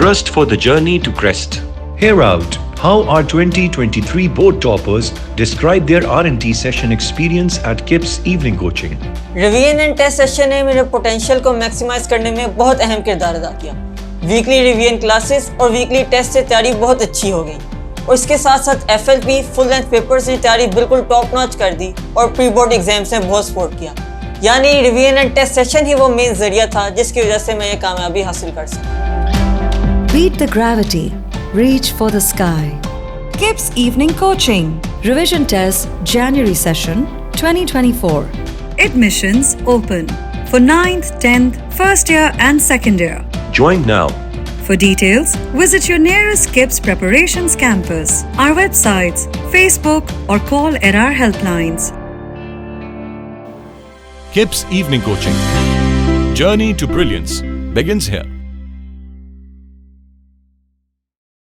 trust for the journey to crest. Hear out how our 2023 board toppers describe their R&T session experience at KIPS evening coaching. Revision and test session ने मेरे potential को maximise करने में बहुत अहम किरदार अदा किया। वीकली रिवीजन क्लासेस और वीकली टेस्ट से तैयारी बहुत अच्छी हो गई और इसके साथ साथ FLP फुल लेंथ पेपर्स ने तैयारी बिल्कुल टॉप नॉच कर दी और प्री बोर्ड एग्जाम्स ने बहुत सपोर्ट किया। यानी रिवीजन एंड टेस्ट सेशन ही वो मेन जरिया था जिसकी वजह से मैं ये कामयाबी हासिल कर सका। Beat the gravity, reach for the sky. KIPS evening coaching. Revision test January session 2024. Admissions open for 9th, 10th, first year and second year. Join now. For details, visit your nearest KIPS preparations campus, our websites, Facebook or call at our helplines. KIPS evening coaching. Journey to brilliance begins here.